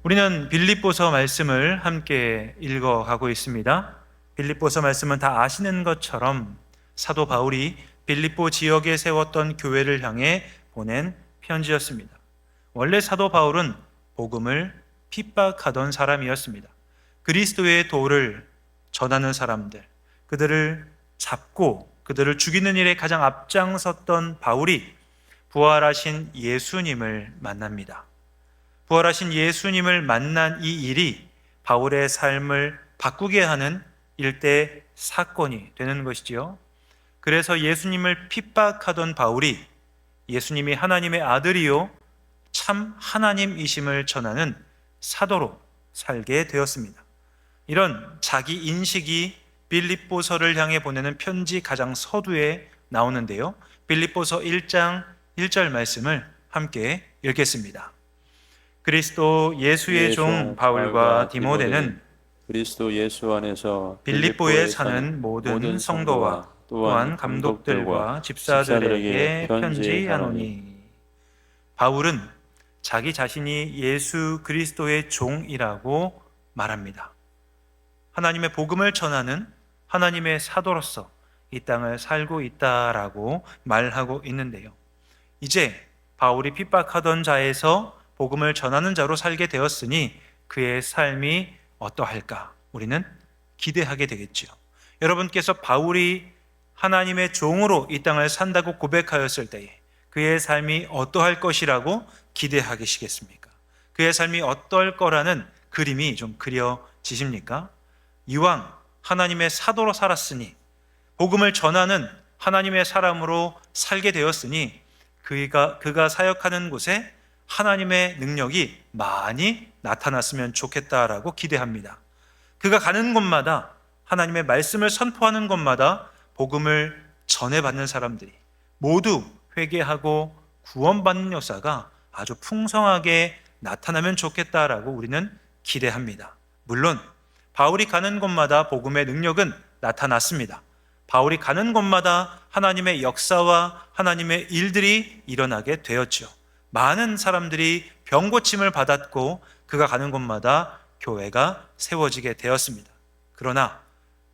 우리는 빌립보서 말씀을 함께 읽어가고 있습니다. 빌립보서 말씀은 다 아시는 것처럼 사도 바울이 빌립보 지역에 세웠던 교회를 향해 보낸 편지였습니다. 원래 사도 바울은 복음을 핍박하던 사람이었습니다. 그리스도의 도를 전하는 사람들, 그들을 잡고 그들을 죽이는 일에 가장 앞장섰던 바울이 부활하신 예수님을 만납니다. 부활하신 예수님을 만난 이 일이 바울의 삶을 바꾸게 하는 일대 사건이 되는 것이지요. 그래서 예수님을 핍박하던 바울이 예수님이 하나님의 아들이요 참 하나님이심을 전하는 사도로 살게 되었습니다. 이런 자기 인식이 빌립보서를 향해 보내는 편지 가장 서두에 나오는데요. 빌립보서 1장 1절 말씀을 함께 읽겠습니다. 그리스도 예수의 종 바울과 디모데는 그리스도 예수 안에서 빌립보에 사는 모든 성도와 또한 감독들과 집사들에게 편지하노니. 바울은 자기 자신이 예수 그리스도의 종이라고 말합니다. 하나님의 복음을 전하는 하나님의 사도로서 이 땅을 살고 있다라고 말하고 있는데요. 이제 바울이 핍박하던 자에서 복음을 전하는 자로 살게 되었으니 그의 삶이 어떠할까? 우리는 기대하게 되겠지요. 여러분께서 바울이 하나님의 종으로 이 땅을 산다고 고백하였을 때에 그의 삶이 어떠할 것이라고 기대하시겠습니까? 그의 삶이 어떨 거라는 그림이 좀 그려지십니까? 이왕 하나님의 사도로 살았으니 복음을 전하는 하나님의 사람으로 살게 되었으니 그가 사역하는 곳에 하나님의 능력이 많이 나타났으면 좋겠다라고 기대합니다. 그가 가는 곳마다 하나님의 말씀을 선포하는 곳마다 복음을 전해받는 사람들이 모두 회개하고 구원받는 역사가 아주 풍성하게 나타나면 좋겠다라고 우리는 기대합니다. 물론 바울이 가는 곳마다 복음의 능력은 나타났습니다. 바울이 가는 곳마다 하나님의 역사와 하나님의 일들이 일어나게 되었죠. 많은 사람들이 병고침을 받았고 그가 가는 곳마다 교회가 세워지게 되었습니다. 그러나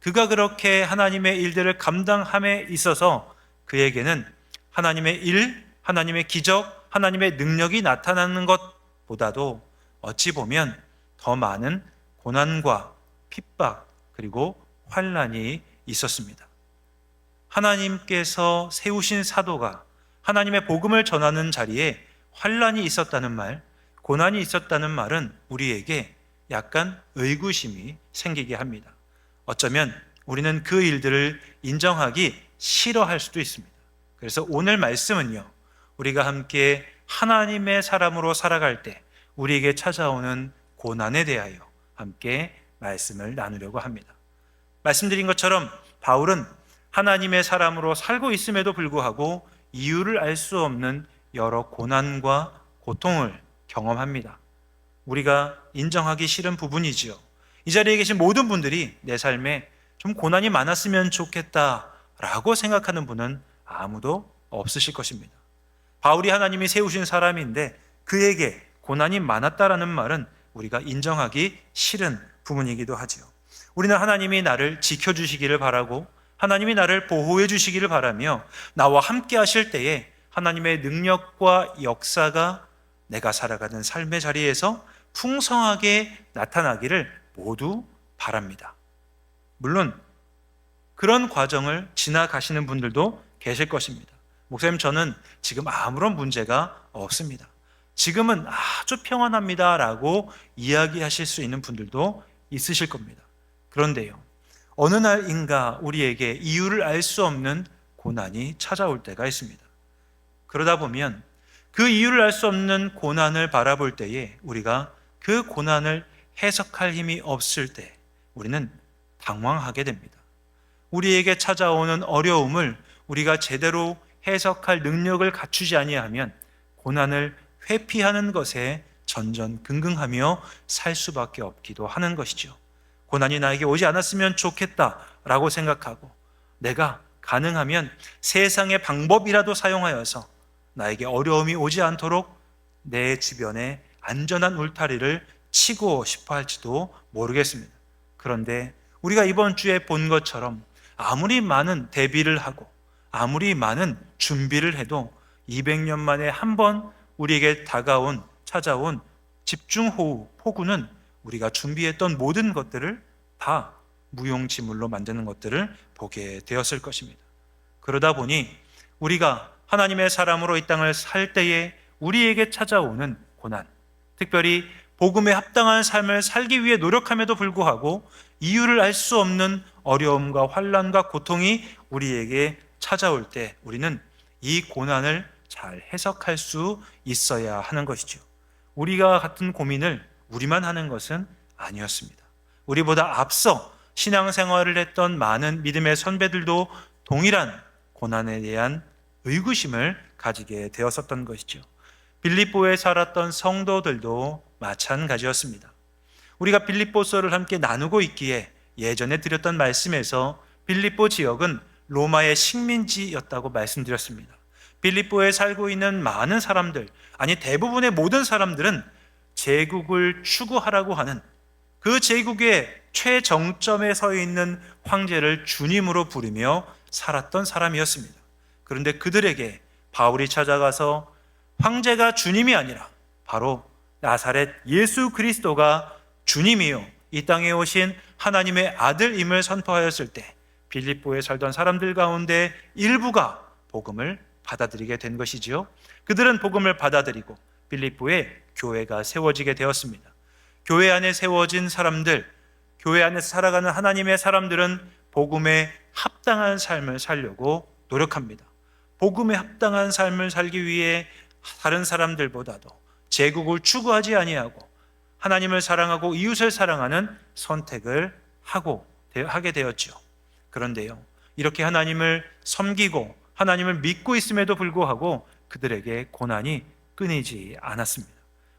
그가 그렇게 하나님의 일들을 감당함에 있어서 그에게는 하나님의 일, 하나님의 기적, 하나님의 능력이 나타나는 것보다도 어찌 보면 더 많은 고난과 핍박 그리고 환난이 있었습니다. 하나님께서 세우신 사도가 하나님의 복음을 전하는 자리에 환난이 있었다는 말, 고난이 있었다는 말은 우리에게 약간 의구심이 생기게 합니다. 어쩌면 우리는 그 일들을 인정하기 싫어할 수도 있습니다. 그래서 오늘 말씀은요, 우리가 함께 하나님의 사람으로 살아갈 때 우리에게 찾아오는 고난에 대하여 함께 말씀을 나누려고 합니다. 말씀드린 것처럼 바울은 하나님의 사람으로 살고 있음에도 불구하고 이유를 알 수 없는 여러 고난과 고통을 경험합니다. 우리가 인정하기 싫은 부분이지요. 이 자리에 계신 모든 분들이 내 삶에 좀 고난이 많았으면 좋겠다라고 생각하는 분은 아무도 없으실 것입니다. 바울이 하나님이 세우신 사람인데 그에게 고난이 많았다라는 말은 우리가 인정하기 싫은 부분이기도 하지요. 우리는 하나님이 나를 지켜주시기를 바라고 하나님이 나를 보호해 주시기를 바라며 나와 함께 하실 때에 하나님의 능력과 역사가 내가 살아가는 삶의 자리에서 풍성하게 나타나기를 모두 바랍니다. 물론 그런 과정을 지나가시는 분들도 계실 것입니다. 목사님, 저는 지금 아무런 문제가 없습니다. 지금은 아주 평안합니다 라고 이야기하실 수 있는 분들도 있으실 겁니다. 그런데요, 어느 날인가 우리에게 이유를 알 수 없는 고난이 찾아올 때가 있습니다. 그러다 보면 그 이유를 알 수 없는 고난을 바라볼 때에 우리가 그 고난을 해석할 힘이 없을 때 우리는 당황하게 됩니다. 우리에게 찾아오는 어려움을 우리가 제대로 해석할 능력을 갖추지 아니하면 고난을 회피하는 것에 전전긍긍하며 살 수밖에 없기도 하는 것이죠. 고난이 나에게 오지 않았으면 좋겠다라고 생각하고 내가 가능하면 세상의 방법이라도 사용하여서 나에게 어려움이 오지 않도록 내 주변에 안전한 울타리를 치고 싶어 할지도 모르겠습니다. 그런데 우리가 이번 주에 본 것처럼 아무리 많은 대비를 하고 아무리 많은 준비를 해도 200년 만에 한 번 우리에게 찾아온 집중호우, 폭우는 우리가 준비했던 모든 것들을 다 무용지물로 만드는 것들을 보게 되었을 것입니다. 그러다 보니 우리가 하나님의 사람으로 이 땅을 살 때에 우리에게 찾아오는 고난, 특별히 복음에 합당한 삶을 살기 위해 노력함에도 불구하고 이유를 알 수 없는 어려움과 환난과 고통이 우리에게 찾아올 때 우리는 이 고난을 잘 해석할 수 있어야 하는 것이죠. 우리가 같은 고민을 우리만 하는 것은 아니었습니다. 우리보다 앞서 신앙생활을 했던 많은 믿음의 선배들도 동일한 고난에 대한 의구심을 가지게 되었었던 것이죠. 빌립보에 살았던 성도들도 마찬가지였습니다. 우리가 빌립보서를 함께 나누고 있기에 예전에 드렸던 말씀에서 빌립보 지역은 로마의 식민지였다고 말씀드렸습니다. 빌립보에 살고 있는 많은 사람들, 아니 대부분의 모든 사람들은 제국을 추구하라고 하는 그 제국의 최정점에 서 있는 황제를 주님으로 부르며 살았던 사람이었습니다. 그런데 그들에게 바울이 찾아가서 황제가 주님이 아니라 바로 나사렛 예수 그리스도가 주님이요 이 땅에 오신 하나님의 아들임을 선포하였을 때 빌립보에 살던 사람들 가운데 일부가 복음을 받아들이게 된 것이지요. 그들은 복음을 받아들이고 빌립보에 교회가 세워지게 되었습니다. 교회 안에 세워진 사람들, 교회 안에서 살아가는 하나님의 사람들은 복음에 합당한 삶을 살려고 노력합니다. 복음에 합당한 삶을 살기 위해 다른 사람들보다도 제국을 추구하지 아니하고 하나님을 사랑하고 이웃을 사랑하는 선택을 하게 되었죠. 그런데요, 이렇게 하나님을 섬기고 하나님을 믿고 있음에도 불구하고 그들에게 고난이 끊이지 않았습니다.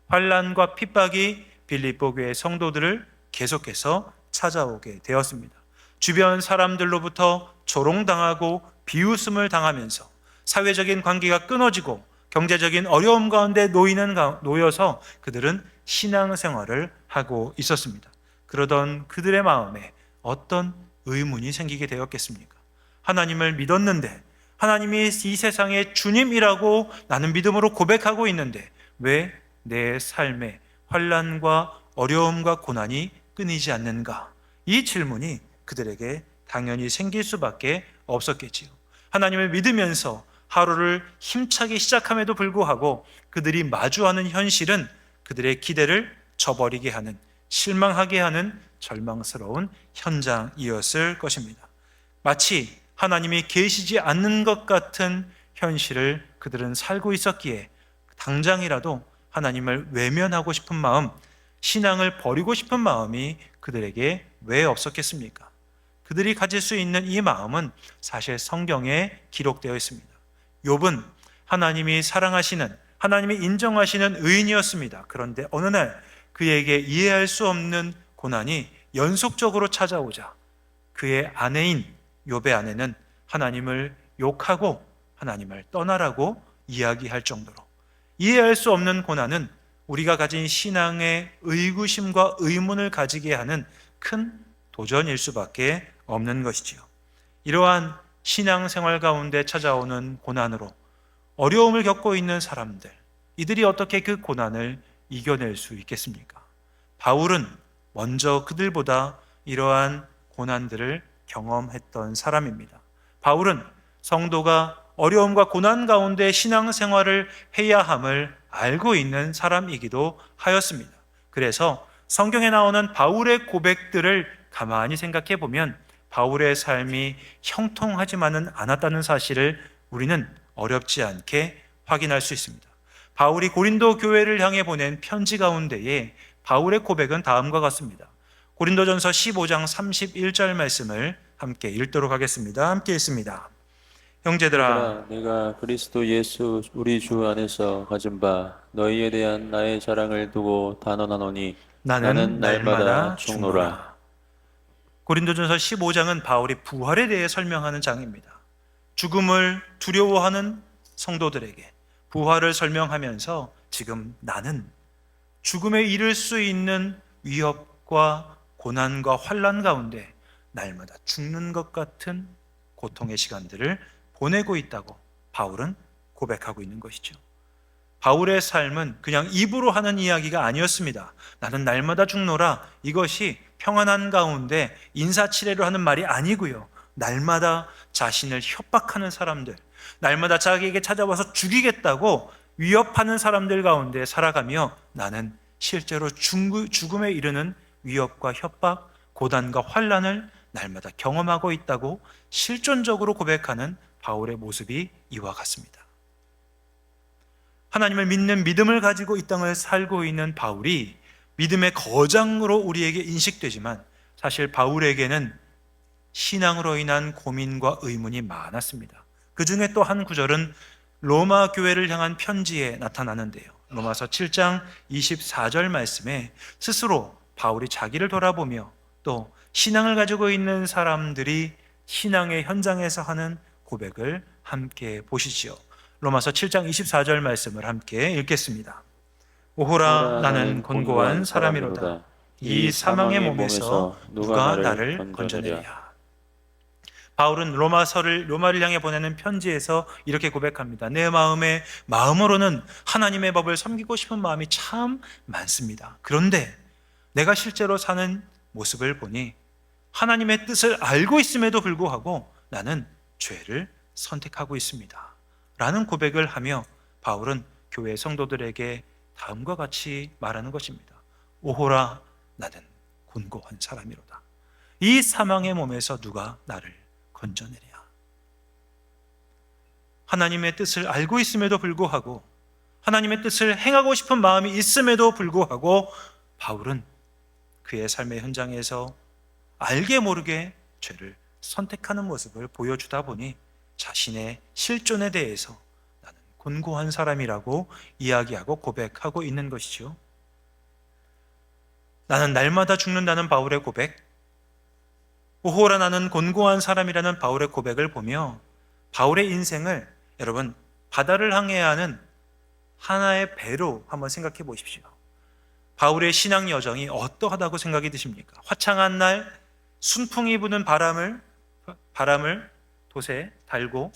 환난과 핍박이 빌립보 교회 성도들을 계속해서 찾아오게 되었습니다. 주변 사람들로부터 조롱당하고 비웃음을 당하면서 사회적인 관계가 끊어지고 경제적인 어려움 가운데 놓여서 그들은 신앙생활을 하고 있었습니다. 그러던 그들의 마음에 어떤 의문이 생기게 되었겠습니까? 하나님을 믿었는데, 하나님이 이 세상의 주님이라고 나는 믿음으로 고백하고 있는데 왜 내 삶에 환난과 어려움과 고난이 끊이지 않는가? 이 질문이 그들에게 당연히 생길 수밖에 없었겠지요. 하나님을 믿으면서 하루를 힘차게 시작함에도 불구하고 그들이 마주하는 현실은 그들의 기대를 저버리게 하는, 실망하게 하는 절망스러운 현장이었을 것입니다. 마치 하나님이 계시지 않는 것 같은 현실을 그들은 살고 있었기에 당장이라도 하나님을 외면하고 싶은 마음, 신앙을 버리고 싶은 마음이 그들에게 왜 없었겠습니까? 그들이 가질 수 있는 이 마음은 사실 성경에 기록되어 있습니다. 욥은 하나님이 사랑하시는, 하나님이 인정하시는 의인이었습니다. 그런데 어느 날 그에게 이해할 수 없는 고난이 연속적으로 찾아오자 그의 아내인 욥의 아내는 하나님을 욕하고 하나님을 떠나라고 이야기할 정도로 이해할 수 없는 고난은 우리가 가진 신앙의 의구심과 의문을 가지게 하는 큰 도전일 수밖에 없는 것이지요. 이러한 신앙생활 가운데 찾아오는 고난으로 어려움을 겪고 있는 사람들, 이들이 어떻게 그 고난을 이겨낼 수 있겠습니까? 바울은 먼저 그들보다 이러한 고난들을 경험했던 사람입니다. 바울은 성도가 어려움과 고난 가운데 신앙생활을 해야 함을 알고 있는 사람이기도 하였습니다. 그래서 성경에 나오는 바울의 고백들을 가만히 생각해 보면 바울의 삶이 형통하지만은 않았다는 사실을 우리는 어렵지 않게 확인할 수 있습니다. 바울이 고린도 교회를 향해 보낸 편지 가운데에 바울의 고백은 다음과 같습니다. 고린도전서 15장 31절 말씀을 함께 읽도록 하겠습니다. 함께 읽습니다. 형제들아, 내가 그리스도 예수 우리 주 안에서 가진 바 너희에 대한 나의 자랑을 두고 단언하노니 나는 날마다 죽노라. 고린도전서 15장은 바울이 부활에 대해 설명하는 장입니다. 죽음을 두려워하는 성도들에게 부활을 설명하면서 지금 나는 죽음에 이를 수 있는 위협과 고난과 환난 가운데 날마다 죽는 것 같은 고통의 시간들을 보내고 있다고 바울은 고백하고 있는 것이죠. 바울의 삶은 그냥 입으로 하는 이야기가 아니었습니다. 나는 날마다 죽노라, 이것이 평안한 가운데 인사치레로 하는 말이 아니고요, 날마다 자신을 협박하는 사람들, 날마다 자기에게 찾아와서 죽이겠다고 위협하는 사람들 가운데 살아가며 나는 실제로 죽음에 이르는 위협과 협박, 고단과 환난을 날마다 경험하고 있다고 실존적으로 고백하는 바울의 모습이 이와 같습니다. 하나님을 믿는 믿음을 가지고 이 땅을 살고 있는 바울이 믿음의 거장으로 우리에게 인식되지만 사실 바울에게는 신앙으로 인한 고민과 의문이 많았습니다. 그 중에 또 한 구절은 로마 교회를 향한 편지에 나타나는데요. 로마서 7장 24절 말씀에 스스로 바울이 자기를 돌아보며 또 신앙을 가지고 있는 사람들이 신앙의 현장에서 하는 고백을 함께 보시지요. 로마서 7장 24절 말씀을 함께 읽겠습니다. 오호라, 나는 곤고한 사람이로다. 이 사망의 몸에서 누가 나를 건져내랴. 바울은 로마를 향해 보내는 편지에서 이렇게 고백합니다. 내 마음으로는 하나님의 법을 섬기고 싶은 마음이 참 많습니다. 그런데 내가 실제로 사는 모습을 보니 하나님의 뜻을 알고 있음에도 불구하고 나는 죄를 선택하고 있습니다. 라는 고백을 하며 바울은 교회 성도들에게 다음과 같이 말하는 것입니다. 오호라, 나는 곤고한 사람이로다. 이 사망의 몸에서 누가 나를 건져내랴. 하나님의 뜻을 알고 있음에도 불구하고, 하나님의 뜻을 행하고 싶은 마음이 있음에도 불구하고 바울은 그의 삶의 현장에서 알게 모르게 죄를 선택하는 모습을 보여주다 보니 자신의 실존에 대해서 나는 곤고한 사람이라고 이야기하고 고백하고 있는 것이죠. 나는 날마다 죽는다는 바울의 고백, 오호라 나는 곤고한 사람이라는 바울의 고백을 보며 바울의 인생을 여러분 바다를 항해해야 하는 하나의 배로 한번 생각해 보십시오. 바울의 신앙 여정이 어떠하다고 생각이 드십니까? 화창한 날 순풍이 부는 바람을 돛에 달고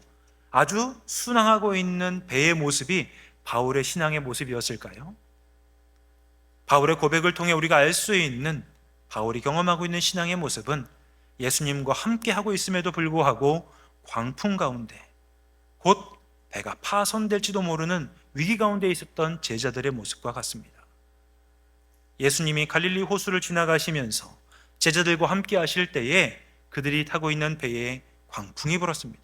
아주 순항하고 있는 배의 모습이 바울의 신앙의 모습이었을까요? 바울의 고백을 통해 우리가 알 수 있는 바울이 경험하고 있는 신앙의 모습은 예수님과 함께 하고 있음에도 불구하고 광풍 가운데 곧 배가 파손될지도 모르는 위기 가운데 있었던 제자들의 모습과 같습니다. 예수님이 갈릴리 호수를 지나가시면서 제자들과 함께 하실 때에 그들이 타고 있는 배에 광풍이 불었습니다.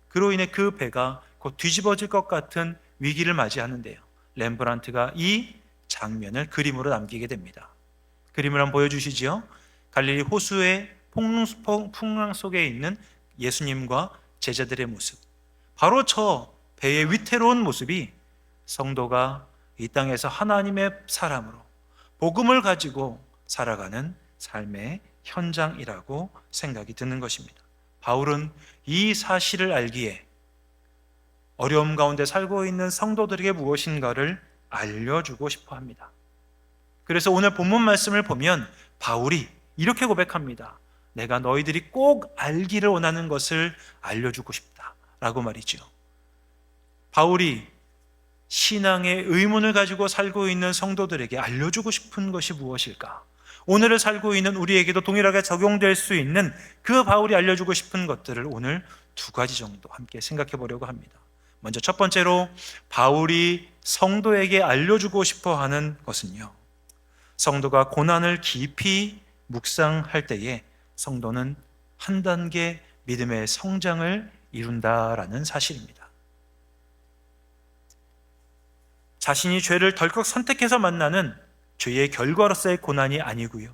그로 인해 그 배가 곧 뒤집어질 것 같은 위기를 맞이하는데요, 렘브란트가 이 장면을 그림으로 남기게 됩니다. 그림을 한번 보여주시지요. 갈릴리 호수의 풍랑 속에 있는 예수님과 제자들의 모습, 바로 저 배의 위태로운 모습이 성도가 이 땅에서 하나님의 사람으로 복음을 가지고 살아가는 삶의 현장이라고 생각이 드는 것입니다. 바울은 이 사실을 알기에 어려움 가운데 살고 있는 성도들에게 무엇인가를 알려주고 싶어 합니다. 그래서 오늘 본문 말씀을 보면 바울이 이렇게 고백합니다. 내가 너희들이 꼭 알기를 원하는 것을 알려주고 싶다라고 말이죠. 바울이 신앙의 의문을 가지고 살고 있는 성도들에게 알려주고 싶은 것이 무엇일까? 오늘을 살고 있는 우리에게도 동일하게 적용될 수 있는 그 바울이 알려주고 싶은 것들을 오늘 두 가지 정도 함께 생각해 보려고 합니다. 먼저 첫 번째로 바울이 성도에게 알려주고 싶어 하는 것은요, 성도가 고난을 깊이 묵상할 때에 성도는 한 단계 믿음의 성장을 이룬다라는 사실입니다. 자신이 죄를 덜컥 선택해서 만나는 죄의 결과로서의 고난이 아니고요,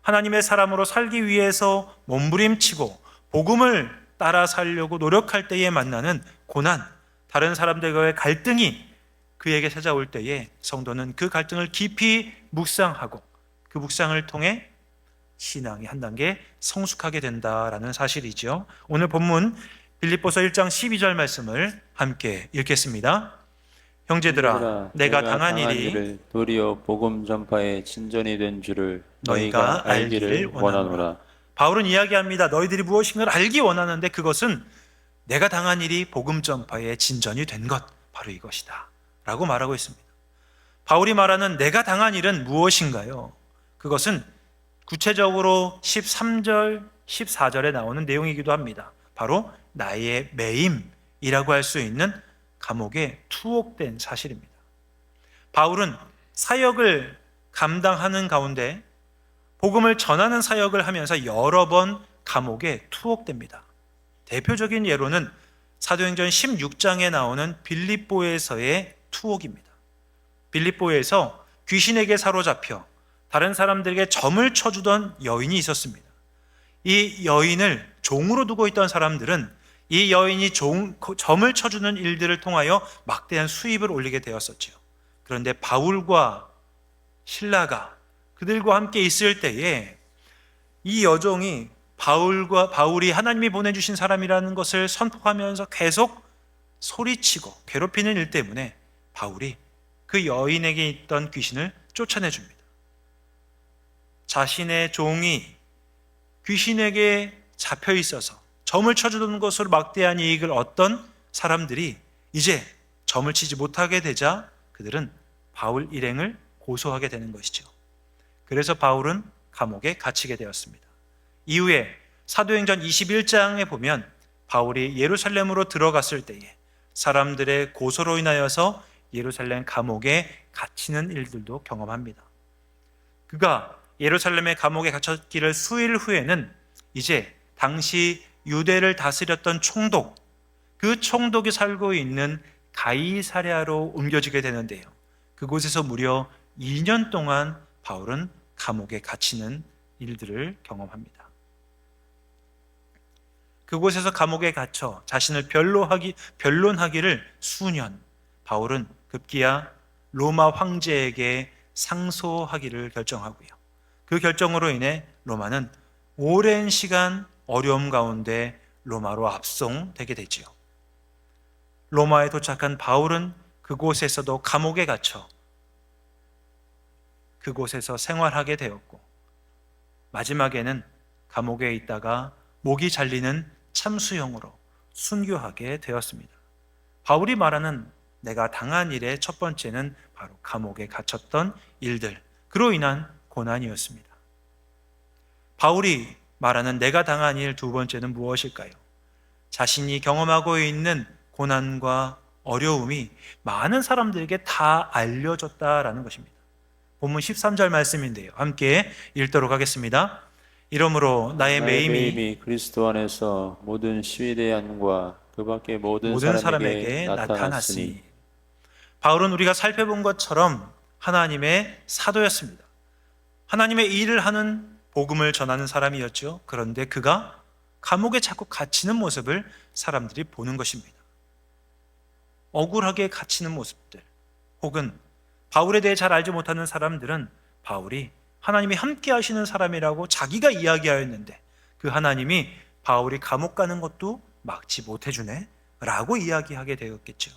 하나님의 사람으로 살기 위해서 몸부림치고 복음을 따라 살려고 노력할 때에 만나는 고난, 다른 사람들과의 갈등이 그에게 찾아올 때에 성도는 그 갈등을 깊이 묵상하고 그 묵상을 통해 신앙이 한 단계 성숙하게 된다라는 사실이죠. 오늘 본문 빌립보서 1장 12절 말씀을 함께 읽겠습니다. 형제들아, 내가 당한 일이 일을 도리어 복음 전파의 진전이 된 줄을 너희가 너희가 알기를 원하노라. 바울은 이야기합니다. 너희들이 무엇인가를 알기 원하는데 그것은 내가 당한 일이 복음 전파의 진전이 된 것, 바로 이것이다 라고 말하고 있습니다. 바울이 말하는 내가 당한 일은 무엇인가요? 그것은 구체적으로 13절, 14절에 나오는 내용이기도 합니다. 바로 나의 매임이라고 할 수 있는 감옥에 투옥된 사실입니다. 바울은 사역을 감당하는 가운데 복음을 전하는 사역을 하면서 여러 번 감옥에 투옥됩니다. 대표적인 예로는 사도행전 16장에 나오는 빌립보에서의 투옥입니다. 빌립보에서 귀신에게 사로잡혀 다른 사람들에게 점을 쳐주던 여인이 있었습니다. 이 여인을 종으로 두고 있던 사람들은 이 여인이 점을 쳐주는 일들을 통하여 막대한 수입을 올리게 되었었죠. 그런데 바울과 실라가 그들과 함께 있을 때에 이 여종이 바울이 하나님이 보내주신 사람이라는 것을 선포하면서 계속 소리치고 괴롭히는 일 때문에 바울이 그 여인에게 있던 귀신을 쫓아내줍니다. 자신의 종이 귀신에게 잡혀 있어서 점을 쳐주는 것으로 막대한 이익을 얻던 사람들이 이제 점을 치지 못하게 되자 그들은 바울 일행을 고소하게 되는 것이죠. 그래서 바울은 감옥에 갇히게 되었습니다. 이후에 사도행전 21장에 보면 바울이 예루살렘으로 들어갔을 때에 사람들의 고소로 인하여서 예루살렘 감옥에 갇히는 일들도 경험합니다. 그가 예루살렘의 감옥에 갇혔기를 수일 후에는 이제 당시 유대를 다스렸던 총독, 그 총독이 살고 있는 가이사랴로 옮겨지게 되는데요. 그곳에서 무려 2년 동안 바울은 감옥에 갇히는 일들을 경험합니다. 그곳에서 감옥에 갇혀 자신을 변론하기를 수년, 바울은 급기야 로마 황제에게 상소하기를 결정하고요. 그 결정으로 인해 로마는 오랜 시간 어려움 가운데 로마로 압송되게 되지요. 로마에 도착한 바울은 그곳에서도 감옥에 갇혀 그곳에서 생활하게 되었고 마지막에는 감옥에 있다가 목이 잘리는 참수형으로 순교하게 되었습니다. 바울이 말하는 내가 당한 일의 첫 번째는 바로 감옥에 갇혔던 일들, 그로 인한 고난이었습니다. 바울이 말하는 내가 당한 일 두 번째는 무엇일까요? 자신이 경험하고 있는 고난과 어려움이 많은 사람들에게 다 알려졌다라는 것입니다. 본문 13절 말씀인데요. 함께 읽도록 하겠습니다. 이러므로 나의 매임이 그리스도 안에서 모든 시위대안과 그 밖에 모든 사람에게 나타났으니. 바울은 우리가 살펴본 것처럼 하나님의 사도였습니다. 하나님의 일을 하는 복음을 전하는 사람이었죠. 그런데 그가 감옥에 자꾸 갇히는 모습을 사람들이 보는 것입니다. 억울하게 갇히는 모습들, 혹은 바울에 대해 잘 알지 못하는 사람들은 바울이 하나님이 함께 하시는 사람이라고 자기가 이야기하였는데 그 하나님이 바울이 감옥 가는 것도 막지 못해주네 라고 이야기하게 되었겠죠.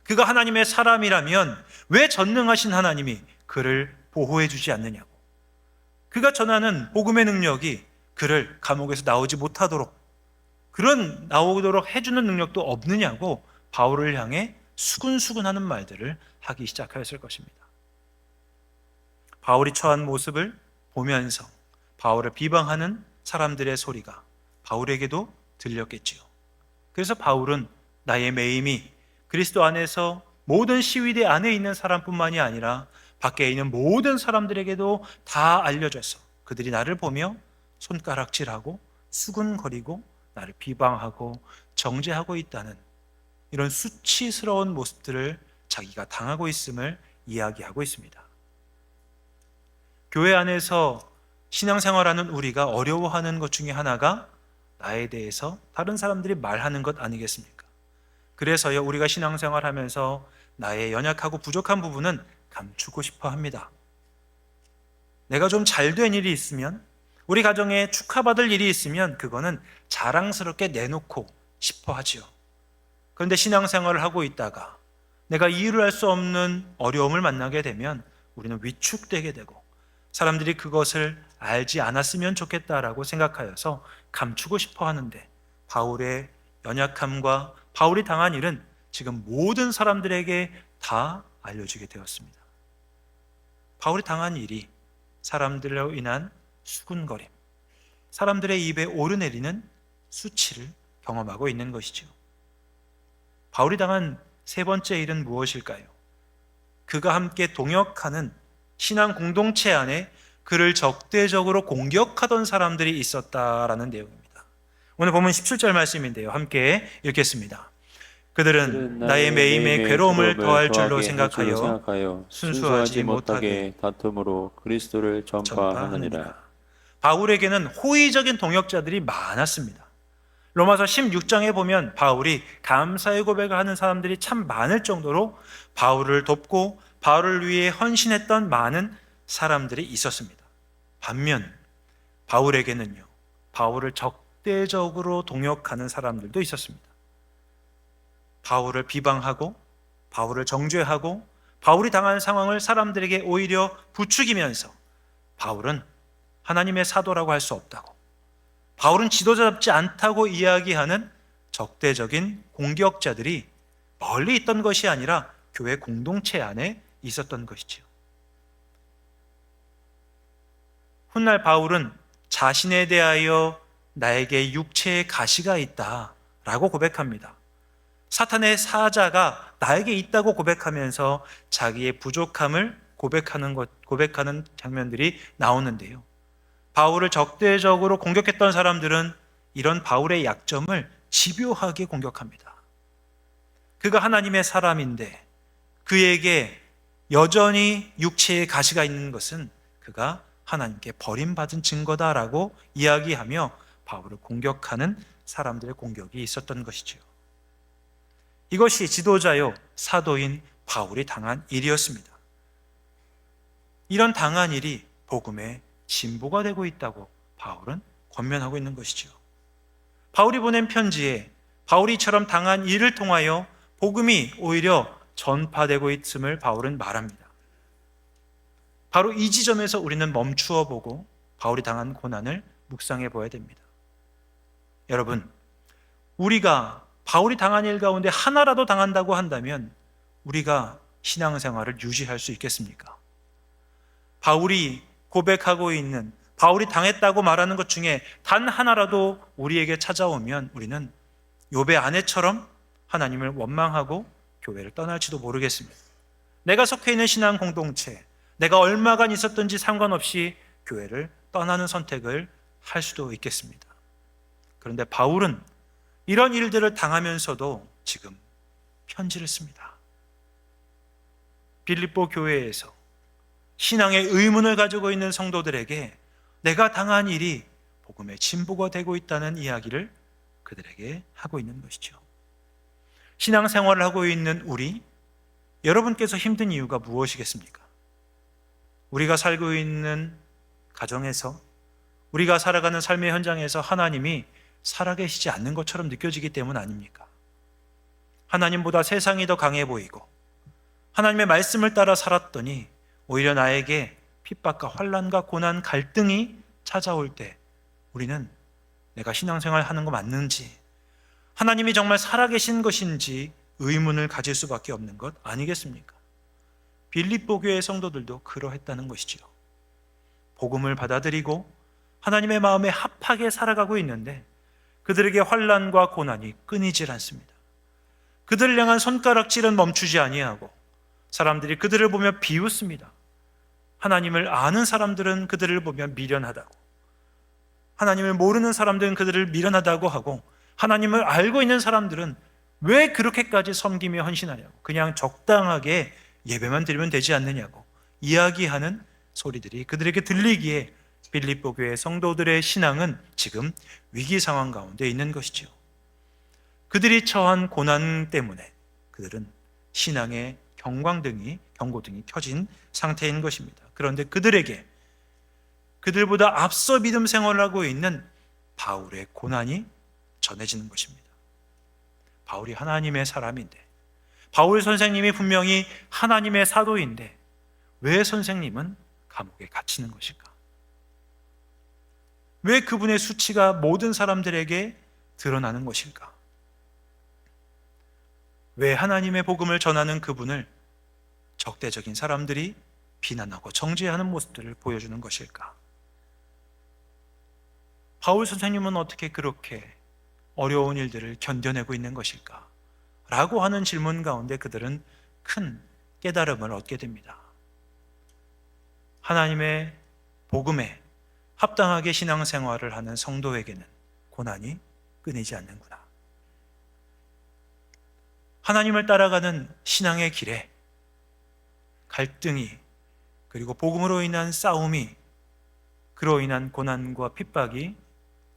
그가 하나님의 사람이라면 왜 전능하신 하나님이 그를 보호해 주지 않느냐고, 그가 전하는 복음의 능력이 그를 감옥에서 나오지 못하도록, 그런 나오도록 해주는 능력도 없느냐고 바울을 향해 수근수근하는 말들을 하기 시작하였을 것입니다. 바울이 처한 모습을 보면서 바울을 비방하는 사람들의 소리가 바울에게도 들렸겠지요. 그래서 바울은 나의 매임이 그리스도 안에서 모든 시위대 안에 있는 사람뿐만이 아니라 밖에 있는 모든 사람들에게도 다 알려져서 그들이 나를 보며 손가락질하고 수근거리고 나를 비방하고 정죄하고 있다는 이런 수치스러운 모습들을 자기가 당하고 있음을 이야기하고 있습니다. 교회 안에서 신앙생활하는 우리가 어려워하는 것 중에 하나가 나에 대해서 다른 사람들이 말하는 것 아니겠습니까? 그래서요, 우리가 신앙생활하면서 나의 연약하고 부족한 부분은 감추고 싶어 합니다. 내가 좀 잘된 일이 있으면, 우리 가정에 축하받을 일이 있으면 그거는 자랑스럽게 내놓고 싶어 하지요. 그런데 신앙생활을 하고 있다가 내가 이유를 알 수 없는 어려움을 만나게 되면 우리는 위축되게 되고 사람들이 그것을 알지 않았으면 좋겠다라고 생각하여서 감추고 싶어 하는데 바울의 연약함과 바울이 당한 일은 지금 모든 사람들에게 다 알려지게 되었습니다. 바울이 당한 일이 사람들로 인한 수군거림, 사람들의 입에 오르내리는 수치를 경험하고 있는 것이죠. 바울이 당한 세 번째 일은 무엇일까요? 그가 함께 동역하는 신앙 공동체 안에 그를 적대적으로 공격하던 사람들이 있었다라는 내용입니다. 오늘 보면 17절 말씀인데요. 함께 읽겠습니다. 그들은 나의 매임에 괴로움을 더할 줄로 생각하여 순수하지 못하게 다툼으로 그리스도를 전파하느니라. 바울에게는 호의적인 동역자들이 많았습니다. 로마서 16장에 보면 바울이 감사의 고백을 하는 사람들이 참 많을 정도로 바울을 돕고 바울을 위해 헌신했던 많은 사람들이 있었습니다. 반면 바울에게는요, 바울을 적대적으로 동역하는 사람들도 있었습니다. 바울을 비방하고 바울을 정죄하고 바울이 당한 상황을 사람들에게 오히려 부추기면서 바울은 하나님의 사도라고 할 수 없다고, 바울은 지도자답지 않다고 이야기하는 적대적인 공격자들이 멀리 있던 것이 아니라 교회 공동체 안에 있었던 것이지요. 훗날 바울은 자신에 대하여 나에게 육체의 가시가 있다라고 고백합니다. 사탄의 사자가 나에게 있다고 고백하면서 자기의 부족함을 고백하는 장면들이 나오는데요. 바울을 적대적으로 공격했던 사람들은 이런 바울의 약점을 집요하게 공격합니다. 그가 하나님의 사람인데 그에게 여전히 육체의 가시가 있는 것은 그가 하나님께 버림받은 증거다라고 이야기하며 바울을 공격하는 사람들의 공격이 있었던 것이지요. 이것이 지도자요 사도인 바울이 당한 일이었습니다. 이런 당한 일이 복음의 진보가 되고 있다고 바울은 권면하고 있는 것이죠. 바울이 보낸 편지에 바울이 이처럼 당한 일을 통하여 복음이 오히려 전파되고 있음을 바울은 말합니다. 바로 이 지점에서 우리는 멈추어 보고 바울이 당한 고난을 묵상해 보아야 됩니다. 여러분, 우리가 바울이 당한 일 가운데 하나라도 당한다고 한다면 우리가 신앙생활을 유지할 수 있겠습니까? 바울이 고백하고 있는, 바울이 당했다고 말하는 것 중에 단 하나라도 우리에게 찾아오면 우리는 욥의 아내처럼 하나님을 원망하고 교회를 떠날지도 모르겠습니다. 내가 속해 있는 신앙 공동체, 내가 얼마간 있었든지 상관없이 교회를 떠나는 선택을 할 수도 있겠습니다. 그런데 바울은 이런 일들을 당하면서도 지금 편지를 씁니다. 빌립보 교회에서 신앙의 의문을 가지고 있는 성도들에게 내가 당한 일이 복음의 진보가 되고 있다는 이야기를 그들에게 하고 있는 것이죠. 신앙생활을 하고 있는 우리, 여러분께서 힘든 이유가 무엇이겠습니까? 우리가 살고 있는 가정에서, 우리가 살아가는 삶의 현장에서 하나님이 살아계시지 않는 것처럼 느껴지기 때문 아닙니까? 하나님보다 세상이 더 강해 보이고 하나님의 말씀을 따라 살았더니 오히려 나에게 핍박과 환난과 고난, 갈등이 찾아올 때 우리는 내가 신앙생활 하는 거 맞는지, 하나님이 정말 살아계신 것인지 의문을 가질 수밖에 없는 것 아니겠습니까? 빌립보 교회 성도들도 그러했다는 것이지요. 복음을 받아들이고 하나님의 마음에 합하게 살아가고 있는데 그들에게 환난과 고난이 끊이질 않습니다. 그들을 향한 손가락질은 멈추지 아니하고 사람들이 그들을 보며 비웃습니다. 하나님을 아는 사람들은 그들을 보며 미련하다고, 하나님을 모르는 사람들은 그들을 미련하다고 하고, 하나님을 알고 있는 사람들은 왜 그렇게까지 섬기며 헌신하냐고, 그냥 적당하게 예배만 드리면 되지 않느냐고 이야기하는 소리들이 그들에게 들리기에 빌립보 교회 성도들의 신앙은 지금 위기 상황 가운데 있는 것이죠. 그들이 처한 고난 때문에 그들은 신앙의 경고등이 켜진 상태인 것입니다. 그런데 그들에게 그들보다 앞서 믿음 생활을 하고 있는 바울의 고난이 전해지는 것입니다. 바울이 하나님의 사람인데, 바울 선생님이 분명히 하나님의 사도인데 왜 선생님은 감옥에 갇히는 것일까? 왜 그분의 수치가 모든 사람들에게 드러나는 것일까? 왜 하나님의 복음을 전하는 그분을 적대적인 사람들이 비난하고 정죄하는 모습들을 보여주는 것일까? 바울 선생님은 어떻게 그렇게 어려운 일들을 견뎌내고 있는 것일까? 라고 하는 질문 가운데 그들은 큰 깨달음을 얻게 됩니다. 하나님의 복음에 합당하게 신앙생활을 하는 성도에게는 고난이 끊이지 않는구나. 하나님을 따라가는 신앙의 길에 갈등이, 그리고 복음으로 인한 싸움이, 그로 인한 고난과 핍박이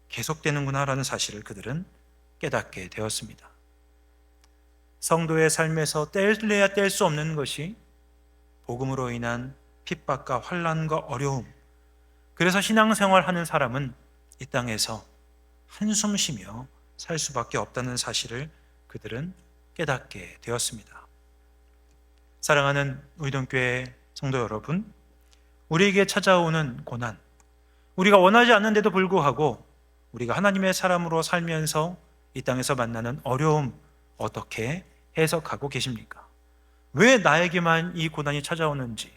계속되는구나라는 사실을 그들은 깨닫게 되었습니다. 성도의 삶에서 뗄래야 뗄 수 없는 것이 복음으로 인한 핍박과 환난과 어려움, 그래서 신앙생활하는 사람은 이 땅에서 한숨 쉬며 살 수밖에 없다는 사실을 그들은 깨닫게 되었습니다. 사랑하는 우이동교회 성도 여러분, 우리에게 찾아오는 고난, 우리가 원하지 않는데도 불구하고 우리가 하나님의 사람으로 살면서 이 땅에서 만나는 어려움, 어떻게 해석하고 계십니까? 왜 나에게만 이 고난이 찾아오는지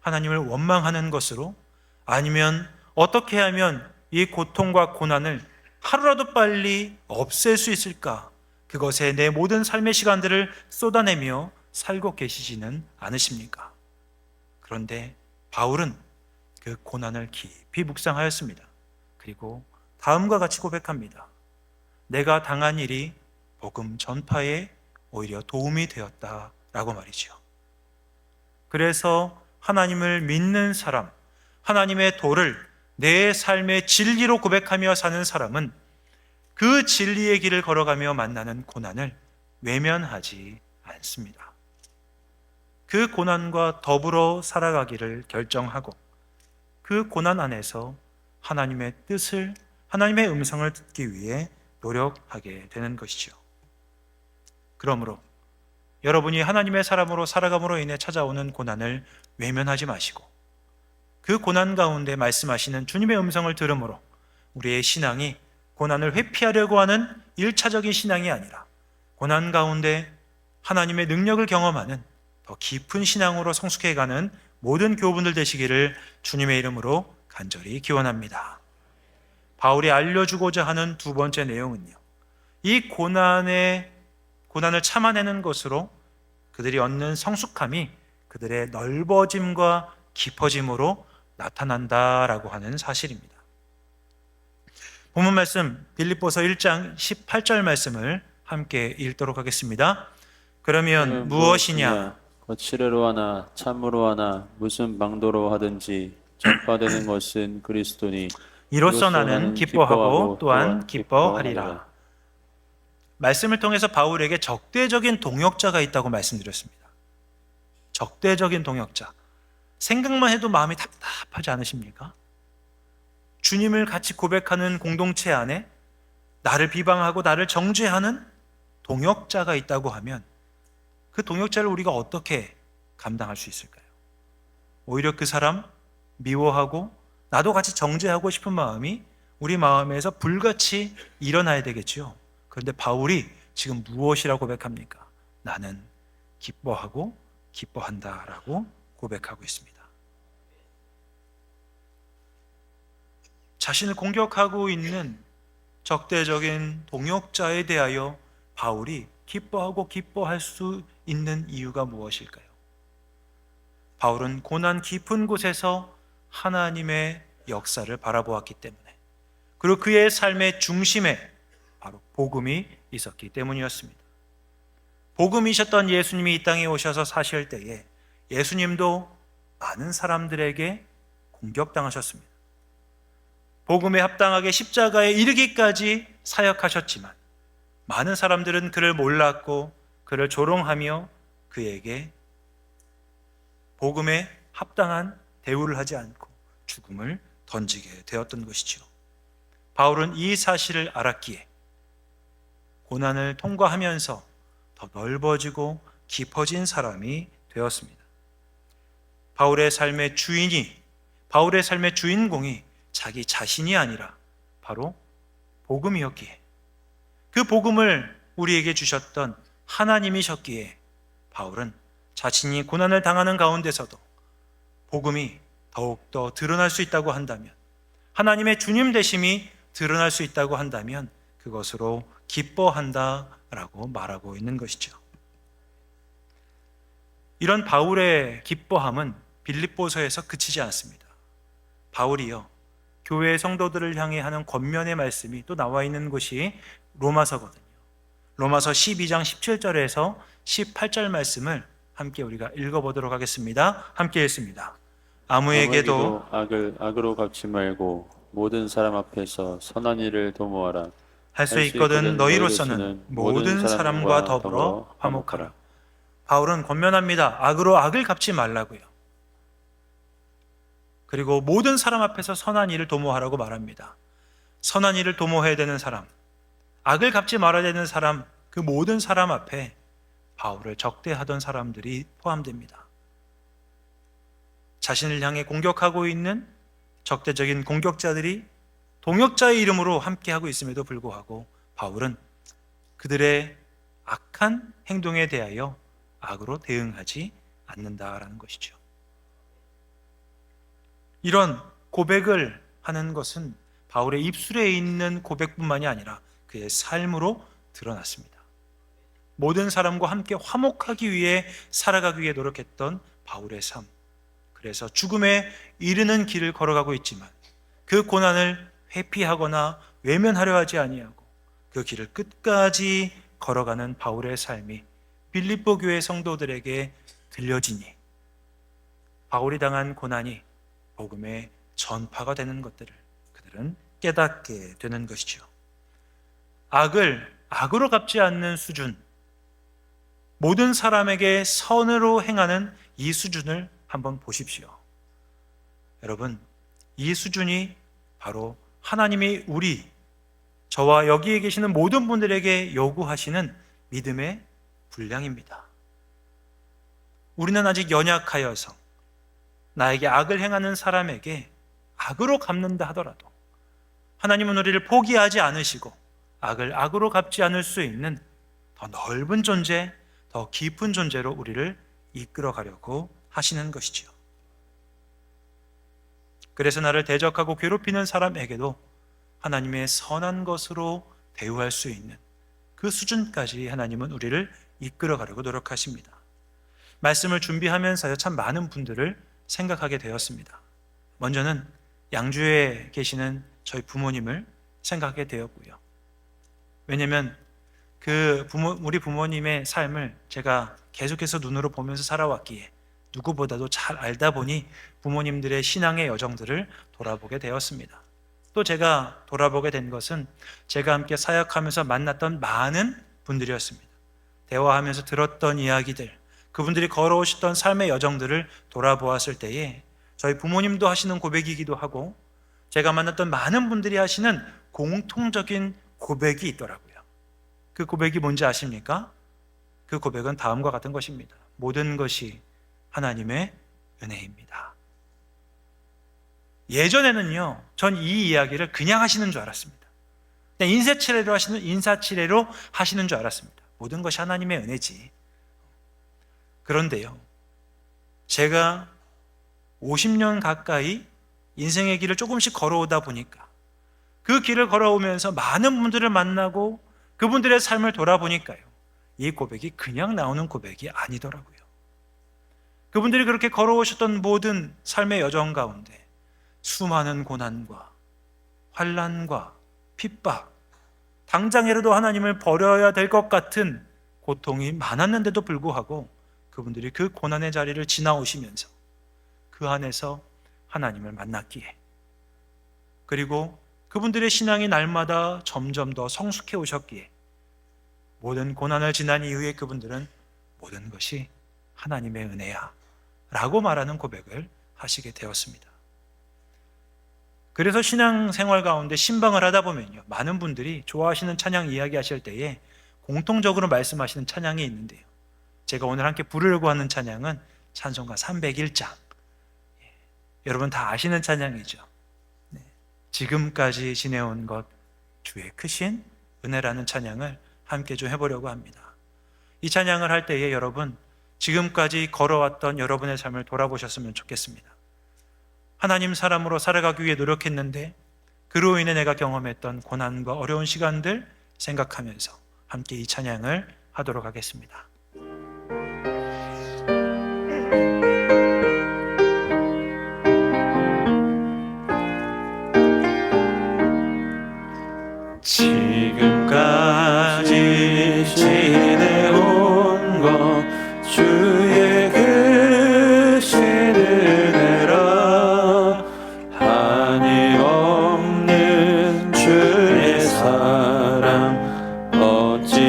하나님을 원망하는 것으로, 아니면 어떻게 하면 이 고통과 고난을 하루라도 빨리 없앨 수 있을까? 그것에 내 모든 삶의 시간들을 쏟아내며 살고 계시지는 않으십니까? 그런데 바울은 그 고난을 깊이 묵상하였습니다. 그리고 다음과 같이 고백합니다. 내가 당한 일이 복음 전파에 오히려 도움이 되었다라고 말이죠. 그래서 하나님을 믿는 사람, 하나님의 도를 내 삶의 진리로 고백하며 사는 사람은 그 진리의 길을 걸어가며 만나는 고난을 외면하지 않습니다. 그 고난과 더불어 살아가기를 결정하고 그 고난 안에서 하나님의 뜻을, 하나님의 음성을 듣기 위해 노력하게 되는 것이죠. 그러므로 여러분이 하나님의 사람으로 살아감으로 인해 찾아오는 고난을 외면하지 마시고 그 고난 가운데 말씀하시는 주님의 음성을 들음으로 우리의 신앙이 고난을 회피하려고 하는 1차적인 신앙이 아니라 고난 가운데 하나님의 능력을 경험하는 더 깊은 신앙으로 성숙해가는 모든 교우분들 되시기를 주님의 이름으로 간절히 기원합니다. 바울이 알려주고자 하는 두 번째 내용은요, 이 고난을 참아내는 것으로 그들이 얻는 성숙함이 그들의 넓어짐과 깊어짐으로 나타난다라고 하는 사실입니다. 본문 말씀 빌립보서 1장 18절 말씀을 함께 읽도록 하겠습니다. 그러면 무엇이냐? 거칠애로 하나 참으로 하나 무슨 방도로 하든지 전파되는 것은 그리스도니 이로써 나는 기뻐하고 또한 기뻐하리라. 말씀을 통해서 바울에게 적대적인 동역자가 있다고 말씀드렸습니다. 적대적인 동역자. 생각만 해도 마음이 답답하지 않으십니까? 주님을 같이 고백하는 공동체 안에 나를 비방하고 나를 정죄하는 동역자가 있다고 하면 그 동역자를 우리가 어떻게 감당할 수 있을까요? 오히려 그 사람 미워하고 나도 같이 정죄하고 싶은 마음이 우리 마음에서 불같이 일어나야 되겠죠. 그런데 바울이 지금 무엇이라고 고백합니까? 나는 기뻐하고 기뻐한다라고 고백하고 있습니다. 자신을 공격하고 있는 적대적인 동역자에 대하여 바울이 기뻐하고 기뻐할 수 있는 이유가 무엇일까요? 바울은 고난 깊은 곳에서 하나님의 역사를 바라보았기 때문에, 그리고 그의 삶의 중심에 바로 복음이 있었기 때문이었습니다. 복음이셨던 예수님이 이 땅에 오셔서 사실 때에 예수님도 많은 사람들에게 공격당하셨습니다. 복음에 합당하게 십자가에 이르기까지 사역하셨지만 많은 사람들은 그를 몰랐고 그를 조롱하며 그에게 복음에 합당한 대우를 하지 않고 죽음을 던지게 되었던 것이죠. 바울은 이 사실을 알았기에 고난을 통과하면서 더 넓어지고 깊어진 사람이 되었습니다. 바울의 삶의 주인공이 자기 자신이 아니라 바로 복음이었기에, 그 복음을 우리에게 주셨던 하나님이셨기에 바울은 자신이 고난을 당하는 가운데서도 복음이 더욱더 드러날 수 있다고 한다면, 하나님의 주님 되심이 드러날 수 있다고 한다면 그것으로 기뻐한다라고 말하고 있는 것이죠. 이런 바울의 기뻐함은 빌립보서에서 그치지 않습니다. 바울이요, 교회 성도들을 향해 하는 권면의 말씀이 또 나와 있는 곳이 로마서거든요. 로마서 12장 17절에서 18절 말씀을 함께 우리가 읽어보도록 하겠습니다. 함께 읽습니다. 아무에게도 악을 악으로 갚지 말고 모든 사람 앞에서 선한 일을 도모하라. 할 수 있거든 너희로서는 모든 사람과 더불어 화목하라. 바울은 권면합니다. 악으로 악을 갚지 말라고요. 그리고 모든 사람 앞에서 선한 일을 도모하라고 말합니다. 선한 일을 도모해야 되는 사람, 악을 갚지 말아야 되는 사람, 그 모든 사람 앞에 바울을 적대하던 사람들이 포함됩니다. 자신을 향해 공격하고 있는 적대적인 공격자들이 동역자의 이름으로 함께하고 있음에도 불구하고 바울은 그들의 악한 행동에 대하여 악으로 대응하지 않는다라는 것이죠. 이런 고백을 하는 것은 바울의 입술에 있는 고백뿐만이 아니라 그의 삶으로 드러났습니다. 모든 사람과 함께 화목하기 위해 살아가기 위해 노력했던 바울의 삶, 그래서 죽음에 이르는 길을 걸어가고 있지만 그 고난을 회피하거나 외면하려 하지 아니하고 그 길을 끝까지 걸어가는 바울의 삶이 빌립보 교회 성도들에게 들려지니 바울이 당한 고난이 복음의 전파가 되는 것들을 그들은 깨닫게 되는 것이죠. 악을 악으로 갚지 않는 수준, 모든 사람에게 선으로 행하는 이 수준을 한번 보십시오. 여러분, 이 수준이 바로 하나님이 저와 여기에 계시는 모든 분들에게 요구하시는 믿음의 분량입니다. 우리는 아직 연약하여서 나에게 악을 행하는 사람에게 악으로 갚는다 하더라도 하나님은 우리를 포기하지 않으시고 악을 악으로 갚지 않을 수 있는 더 넓은 존재, 더 깊은 존재로 우리를 이끌어 가려고 하시는 것이지요. 그래서 나를 대적하고 괴롭히는 사람에게도 하나님의 선한 것으로 대우할 수 있는 그 수준까지 하나님은 우리를 이끌어 가려고 노력하십니다. 말씀을 준비하면서요, 참 많은 분들을 생각하게 되었습니다. 먼저는 양주에 계시는 저희 부모님을 생각하게 되었고요. 왜냐하면 우리 부모님의 삶을 제가 계속해서 눈으로 보면서 살아왔기에 누구보다도 잘 알다 보니 부모님들의 신앙의 여정들을 돌아보게 되었습니다. 또 제가 돌아보게 된 것은 제가 함께 사역하면서 만났던 많은 분들이었습니다. 대화하면서 들었던 이야기들, 그분들이 걸어오셨던 삶의 여정들을 돌아보았을 때에 저희 부모님도 하시는 고백이기도 하고 제가 만났던 많은 분들이 하시는 공통적인 고백이 있더라고요. 그 고백이 뭔지 아십니까? 그 고백은 다음과 같은 것입니다. 모든 것이 하나님의 은혜입니다. 예전에는요, 전 이 이야기를 그냥 하시는 줄 알았습니다. 그냥 인사치레로 하시는 줄 알았습니다. 모든 것이 하나님의 은혜지. 그런데요, 제가 50년 가까이 인생의 길을 조금씩 걸어오다 보니까 그 길을 걸어오면서 많은 분들을 만나고 그분들의 삶을 돌아보니까요, 이 고백이 그냥 나오는 고백이 아니더라고요. 그분들이 그렇게 걸어오셨던 모든 삶의 여정 가운데 수많은 고난과 환난과 핍박, 당장이라도 하나님을 버려야 될 것 같은 고통이 많았는데도 불구하고 그분들이 그 고난의 자리를 지나오시면서 그 안에서 하나님을 만났기에, 그리고 그분들의 신앙이 날마다 점점 더 성숙해 오셨기에 모든 고난을 지난 이후에 그분들은 모든 것이 하나님의 은혜야 라고 말하는 고백을 하시게 되었습니다. 그래서 신앙생활 가운데 신방을 하다 보면요, 많은 분들이 좋아하시는 찬양 이야기하실 때에 공통적으로 말씀하시는 찬양이 있는데요, 제가 오늘 함께 부르려고 하는 찬양은 찬송가 301장. 여러분 다 아시는 찬양이죠. 지금까지 지내온 것 주의 크신 은혜라는 찬양을 함께 좀 해보려고 합니다. 이 찬양을 할 때에 여러분 지금까지 걸어왔던 여러분의 삶을 돌아보셨으면 좋겠습니다. 하나님 사람으로 살아가기 위해 노력했는데 그로 인해 내가 경험했던 고난과 어려운 시간들 생각하면서 함께 이 찬양을 하도록 하겠습니다. 지금까지 지내온 것 주의 크신 은혜라 한이 없는 주의 사랑 어찌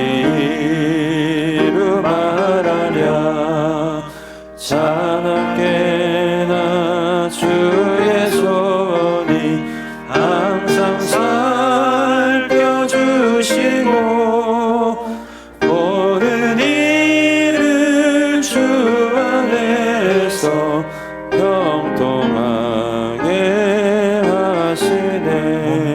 이루 말하랴 자나깨나 주의 손이 항상 살펴주시고 모든 일을 주 안에서 평통하게 하시네.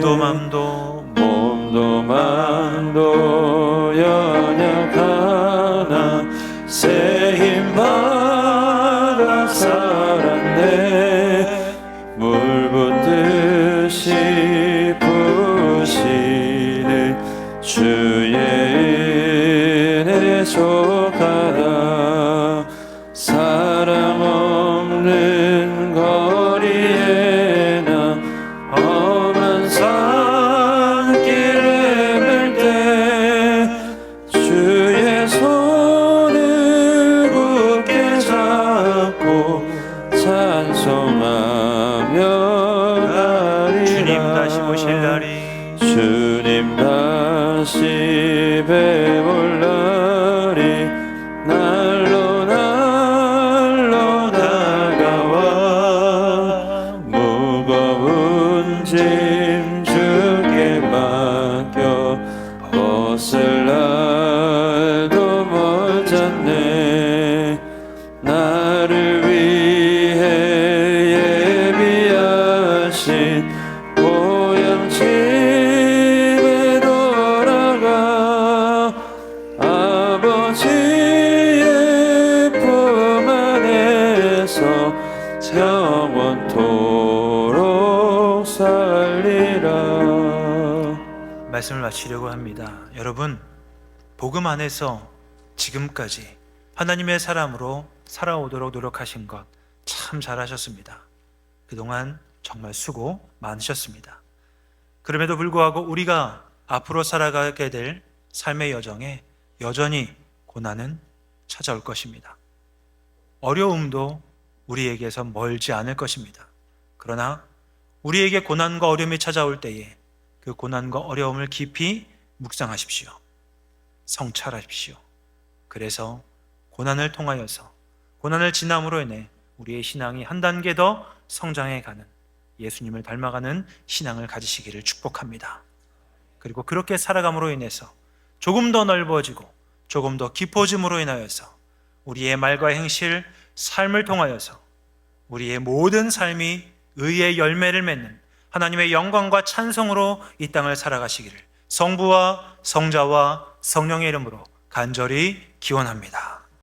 몸도 맘도 연약하나 새 힘 받아 살았네. 물 붓듯이 부으시는 주의 은혜 속하다 사랑 없는 거리에나 험한 산길에 뵐 때 주의 손을 굳게 잡고 찬송하며 가리라. 주님 다시 오실 날이 주님 다시 뵈볼 날이 날로 날로 다가와 무거운 짐 주께 맡겨 벗을 날도 멀잖네. 나를 위해 예비하신 고향 집에 돌아가 아버지의 품 안에서 영원토록 살리라. 말씀을 마치려고 합니다. 여러분, 복음 안에서 지금까지 하나님의 사람으로 살아오도록 노력하신 것 참 잘하셨습니다. 그동안 정말 수고 많으셨습니다. 그럼에도 불구하고 우리가 앞으로 살아가게 될 삶의 여정에 여전히 고난은 찾아올 것입니다. 어려움도 우리에게서 멀지 않을 것입니다. 그러나 우리에게 고난과 어려움이 찾아올 때에 그 고난과 어려움을 깊이 묵상하십시오. 성찰하십시오. 그래서 고난을 통하여서 고난을 지남으로 인해 우리의 신앙이 한 단계 더 성장해가는 예수님을 닮아가는 신앙을 가지시기를 축복합니다. 그리고 그렇게 살아감으로 인해서 조금 더 넓어지고 조금 더 깊어짐으로 인하여서 우리의 말과 행실, 삶을 통하여서 우리의 모든 삶이 의의 열매를 맺는 하나님의 영광과 찬송으로 이 땅을 살아가시기를 성부와 성자와 성령의 이름으로 간절히 기원합니다.